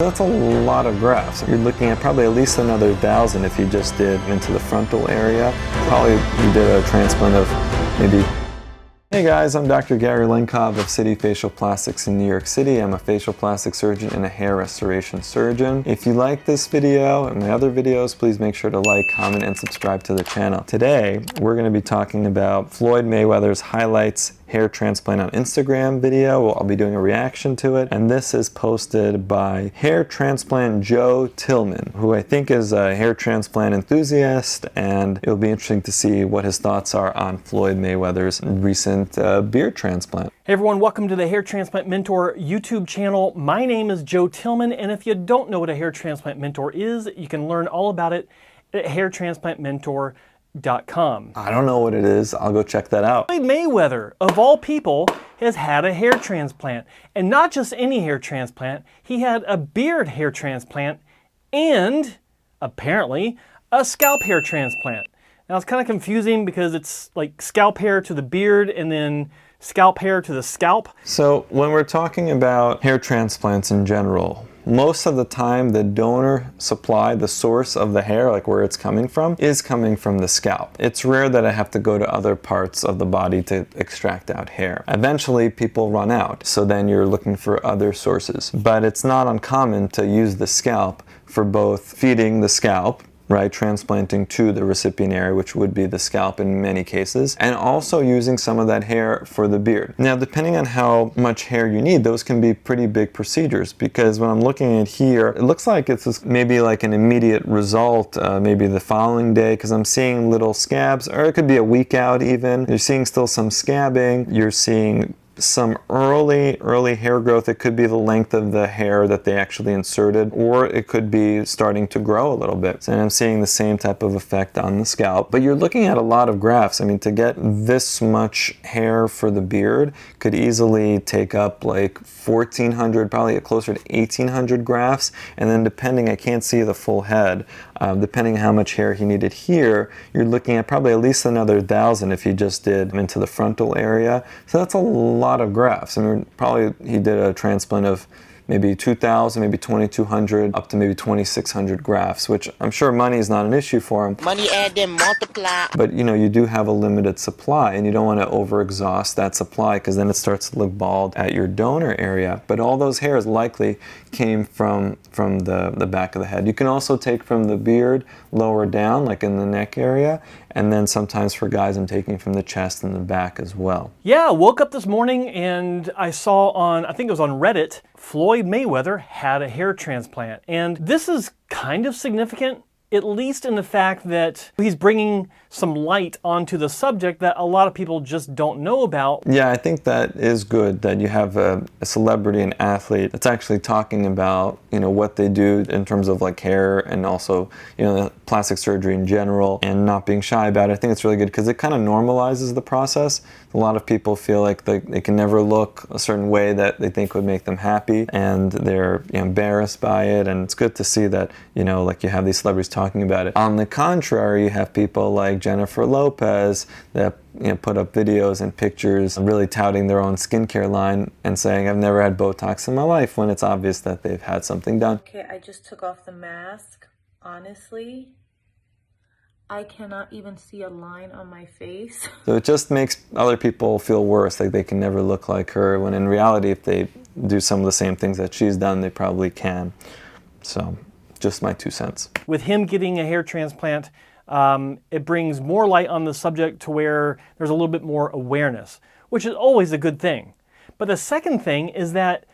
That's a lot of grafts. You're looking at probably at least another 1,000 if you just did into the frontal area. Probably you did a transplant of maybe. Hey guys, I'm Dr. Gary Linkov of City Facial Plastics in New York City. I'm a facial plastic surgeon and a hair restoration surgeon. If you like this video and my other videos, please make sure to like, comment, and subscribe to the channel. Today, we're going to be talking about Floyd Mayweather's highlights hair transplant on Instagram video. I'll be doing a reaction to it, and this is posted by hair transplant Joe Tillman, who I think is a hair transplant enthusiast, and it'll be interesting to see what his thoughts are on Floyd Mayweather's recent beard transplant. Hey everyone, welcome to the Hair Transplant Mentor YouTube channel. My name is Joe Tillman, and if you don't know what a hair transplant mentor is, you can learn all about it at hairtransplantmentor.com. I don't know what it is. I'll go check that out. Floyd Mayweather, of all people, has had a hair transplant. And not just any hair transplant, he had a beard hair transplant and, apparently, a scalp hair transplant. Now it's kind of confusing because it's like scalp hair to the beard and then scalp hair to the scalp. So when we're talking about hair transplants in general, most of the time the donor supply, the source of the hair, like where it's coming from, is coming from the scalp. It's rare that I have to go to other parts of the body to extract out hair. Eventually people run out, so then you're looking for other sources. But it's not uncommon to use the scalp for both feeding the scalp, right, transplanting to the recipient area, which would be the scalp in many cases, and also using some of that hair for the beard. Now, depending on how much hair you need, those can be pretty big procedures, because when I'm looking at here, it looks like it's maybe like an immediate result, maybe the following day, because I'm seeing little scabs, or it could be a week out even. You're seeing still some scabbing, you're seeing some early hair growth. It could be the length of the hair that they actually inserted, or it could be starting to grow a little bit. So I'm seeing the same type of effect on the scalp. But you're looking at a lot of grafts. I mean, to get this much hair for the beard could easily take up like 1,400, probably closer to 1,800 grafts. And then depending, I can't see the full head, depending on how much hair he needed here, you're looking at probably at least another 1,000 if he just did into the frontal area. So that's a lot of grafts. I mean, probably he did a transplant of maybe 2,000, maybe 2,200, up to maybe 2,600 grafts, which I'm sure money is not an issue for him. Money add them multiply. But you know, you do have a limited supply, and you don't want to overexhaust that supply, because then it starts to look bald at your donor area. But all those hairs likely came from the back of the head. You can also take from the beard lower down, like in the neck area, and then sometimes for guys I'm taking from the chest and the back as well. Yeah, I woke up this morning and I saw on, I think it was on Reddit, Floyd Mayweather had a hair transplant. And this is kind of significant, at least in the fact that he's bringing some light onto the subject that a lot of people just don't know about. Yeah, I think that is good that you have a celebrity, an athlete that's actually talking about, you know, what they do in terms of like hair and also, you know, plastic surgery in general, and not being shy about it. I think it's really good because it kind of normalizes the process. A lot of people feel like they can never look a certain way that they think would make them happy, and they're, you know, embarrassed by it. And it's good to see that, you know, like you have these celebrities talking about it. On the contrary, you have people like Jennifer Lopez that, you know, put up videos and pictures really touting their own skincare line and saying, I've never had Botox in my life, when it's obvious that they've had something done. Okay, I just took off the mask. Honestly, I cannot even see a line on my face. So it just makes other people feel worse, like they can never look like her, when in reality, if they do some of the same things that she's done, they probably can. So just my 2 cents. With him getting a hair transplant, it brings more light on the subject to where there's a little bit more awareness, which is always a good thing. But the second thing is that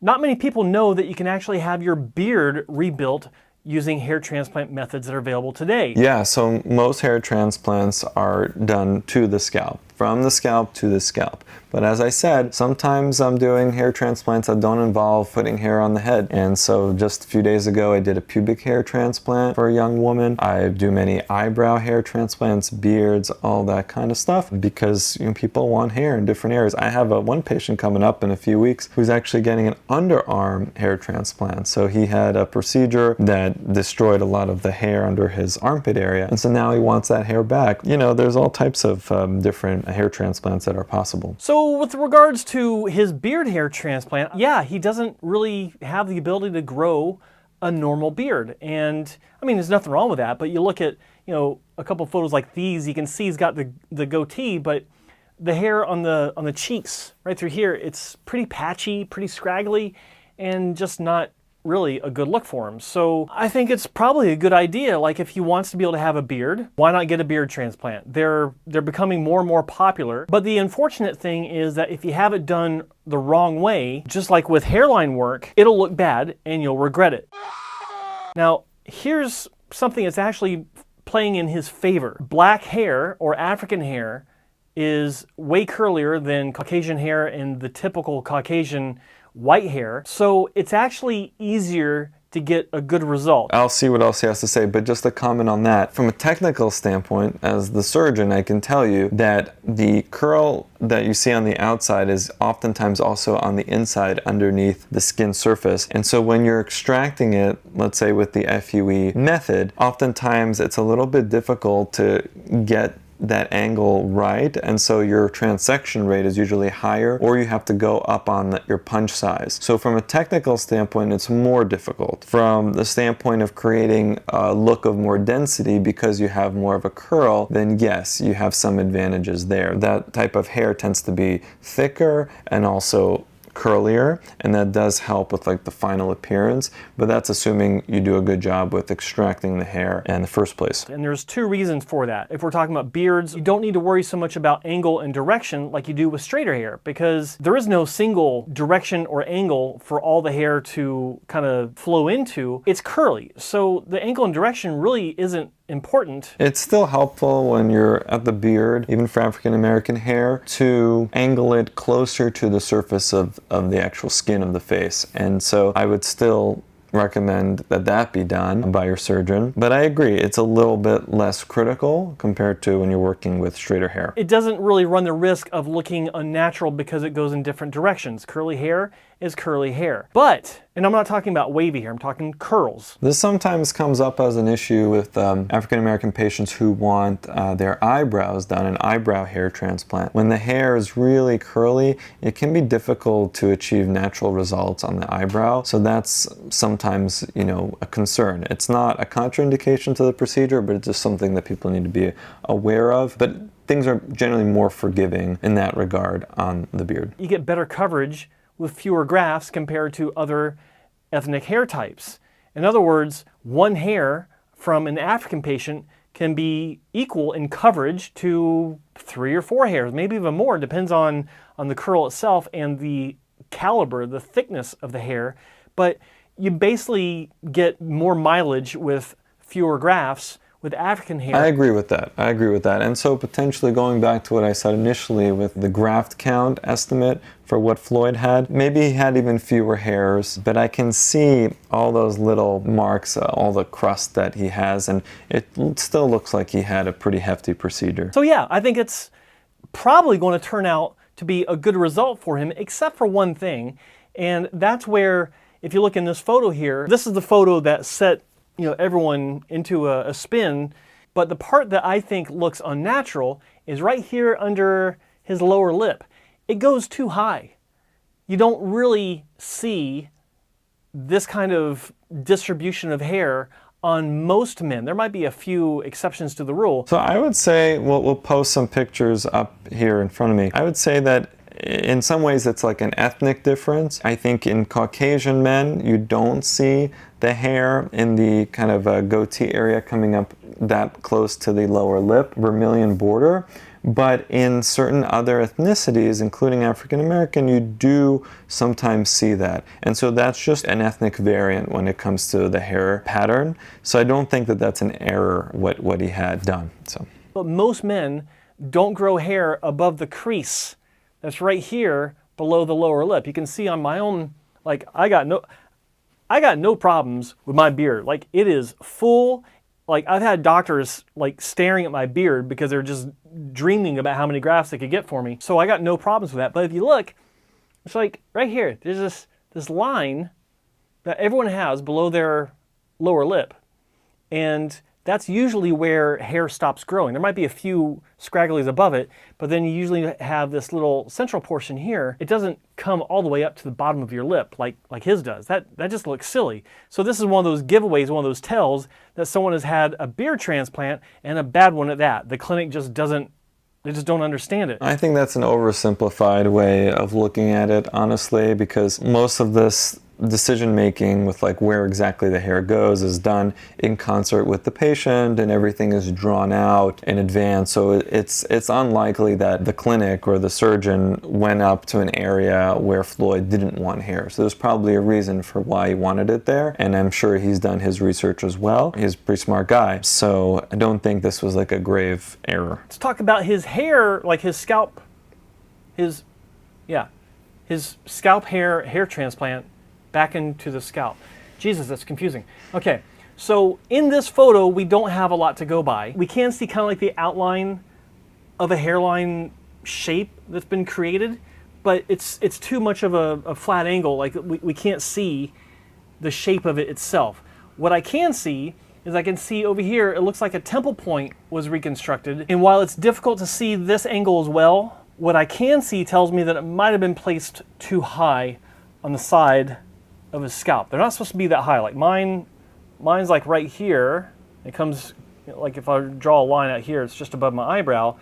not many people know that you can actually have your beard rebuilt using hair transplant methods that are available today. Yeah, so most hair transplants are done to the scalp, from the scalp to the scalp. But as I said, sometimes I'm doing hair transplants that don't involve putting hair on the head. And so just a few days ago, I did a pubic hair transplant for a young woman. I do many eyebrow hair transplants, beards, all that kind of stuff, because, you know, people want hair in different areas. I have one patient coming up in a few weeks who's actually getting an underarm hair transplant. So he had a procedure that destroyed a lot of the hair under his armpit area. And so now he wants that hair back. You know, there's all types of different hair transplants that are possible. So So with regards to his beard hair transplant, yeah, he doesn't really have the ability to grow a normal beard. And I mean, there's nothing wrong with that, but you look at, a couple photos like these, you can see he's got the goatee, but the hair on the cheeks right through here, it's pretty patchy, pretty scraggly, and just not really a good look for him. So I think it's probably a good idea. Like, if he wants to be able to have a beard, why not get a beard transplant? They're becoming more and more popular. But the unfortunate thing is that if you have it done the wrong way, just like with hairline work, it'll look bad and you'll regret it. Now, here's something that's actually playing in his favor. Black hair, or African hair, is way curlier than Caucasian hair and the typical Caucasian white hair. So it's actually easier to get a good result. I'll see what else he has to say, but just a comment on that. From a technical standpoint, as the surgeon, I can tell you that the curl that you see on the outside is oftentimes also on the inside underneath the skin surface. And so when you're extracting it, let's say with the FUE method, oftentimes it's a little bit difficult to get that angle right, and so your transection rate is usually higher, or you have to go up on your punch size. So from a technical standpoint, it's more difficult. From the standpoint of creating a look of more density, because you have more of a curl, then yes, you have some advantages there. That type of hair tends to be thicker and also curlier, and that does help with like the final appearance, but that's assuming you do a good job with extracting the hair in the first place. And there's two reasons for that. If we're talking about beards, you don't need to worry so much about angle and direction like you do with straighter hair, because there is no single direction or angle for all the hair to kind of flow into. It's curly, so the angle and direction really isn't important. It's still helpful when you're at the beard, even for African American hair, to angle it closer to the surface of the actual skin of the face. And so I would still recommend that that be done by your surgeon. But I agree, it's a little bit less critical compared to when you're working with straighter hair. It doesn't really run the risk of looking unnatural because it goes in different directions. Curly hair is curly hair. But, and I'm not talking about wavy hair, I'm talking curls. This sometimes comes up as an issue with African American patients who want their eyebrows done, an eyebrow hair transplant. When the hair is really curly, it can be difficult to achieve natural results on the eyebrow. So that's sometimes, a concern. It's not a contraindication to the procedure, but it's just something that people need to be aware of. But things are generally more forgiving in that regard on the beard. You get better coverage with fewer grafts compared to other ethnic hair types. In other words, one hair from an African patient can be equal in coverage to 3 or 4 hairs, maybe even more. It depends on the curl itself and the caliber, the thickness of the hair. But you basically get more mileage with fewer grafts with African hair. I agree with that. And so potentially going back to what I said initially with the graft count estimate for what Floyd had, maybe he had even fewer hairs, but I can see all those little marks, all the crust that he has, and it still looks like he had a pretty hefty procedure. So yeah, I think it's probably going to turn out to be a good result for him, except for one thing, and that's where, if you look in this photo here, this is the photo that set everyone into a spin, but the part that I think looks unnatural is right here under his lower lip. It goes too high. You don't really see this kind of distribution of hair on most men. There might be a few exceptions to the rule. So I would say, we'll post some pictures up here in front of me. I would say that in some ways it's like an ethnic difference. I think in Caucasian men, you don't see the hair in the kind of goatee area coming up that close to the lower lip, vermilion border. But in certain other ethnicities, including African American, you do sometimes see that. And so that's just an ethnic variant when it comes to the hair pattern. So I don't think that that's an error what he had done. So. But most men don't grow hair above the crease that's right here below the lower lip. You can see on my own, like I got no problems with my beard. Like, it is full. Like, I've had doctors like staring at my beard because they're just dreaming about how many grafts they could get for me. So I got no problems with that. But if you look, it's like right here, there's this line that everyone has below their lower lip. And that's usually where hair stops growing. There might be a few scragglies above it, but then you usually have this little central portion here. It doesn't come all the way up to the bottom of your lip like his does. That just looks silly. So this is one of those giveaways, one of those tells that someone has had a beard transplant, and a bad one at that. The clinic just doesn't, they just don't understand it. I think that's an oversimplified way of looking at it, honestly, because most of this decision making with like where exactly the hair goes is done in concert with the patient, and everything is drawn out in advance. So it's unlikely that the clinic or the surgeon went up to an area where Floyd didn't want hair. So there's probably a reason for why he wanted it there, and I'm sure he's done his research as well. He's a pretty smart guy, so I don't think this was like a grave error. Let's talk about his hair, like his scalp, his scalp hair transplant back into the scalp. Jesus, that's confusing. Okay, so in this photo, we don't have a lot to go by. We can see kind of like the outline of a hairline shape that's been created, but it's too much of a flat angle. Like we can't see the shape of it itself. What I can see is I can see over here, it looks like a temple point was reconstructed. And while it's difficult to see this angle as well, what I can see tells me that it might have been placed too high on the side of his scalp. They're not supposed to be that high. Like mine's like right here. It comes, like if I draw a line out here, it's just above my eyebrow.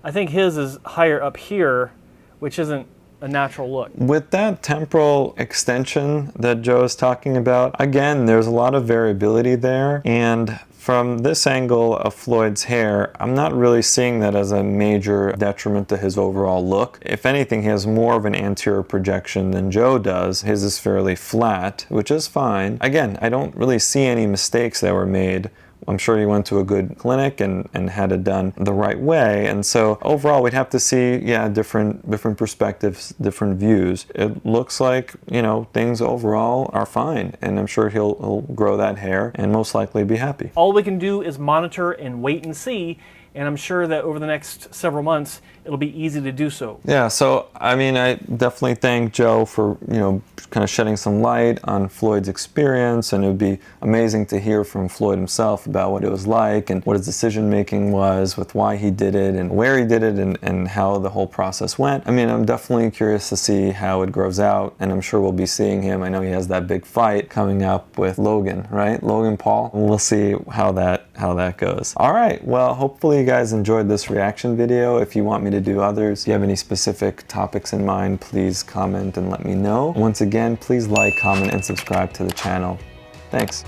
I think his is higher up here, which isn't a natural look. With that temporal extension that Joe is talking about, again, there's a lot of variability there, and from this angle of Floyd's hair, I'm not really seeing that as a major detriment to his overall look. If anything, he has more of an anterior projection than Joe does. His is fairly flat, which is fine. Again, I don't really see any mistakes that were made. I'm sure he went to a good clinic and had it done the right way. And so overall, we'd have to see, yeah, different perspectives, different views. It looks like, you know, things overall are fine. And I'm sure he'll grow that hair and most likely be happy. All we can do is monitor and wait and see. And I'm sure that over the next several months, it'll be easy to do so. Yeah, so I mean, I definitely thank Joe for, you know, kind of shedding some light on Floyd's experience, and it would be amazing to hear from Floyd himself about what it was like and what his decision making was with why he did it and where he did it and how the whole process went. I mean, I'm definitely curious to see how it grows out, and I'm sure we'll be seeing him. I know he has that big fight coming up with Logan, right? Logan Paul. We'll see how that goes. All right, well, hopefully you guys enjoyed this reaction video. If you want me to do others, if you have any specific topics in mind, please comment and let me know. Once again, please like, comment, and subscribe to the channel. Thanks.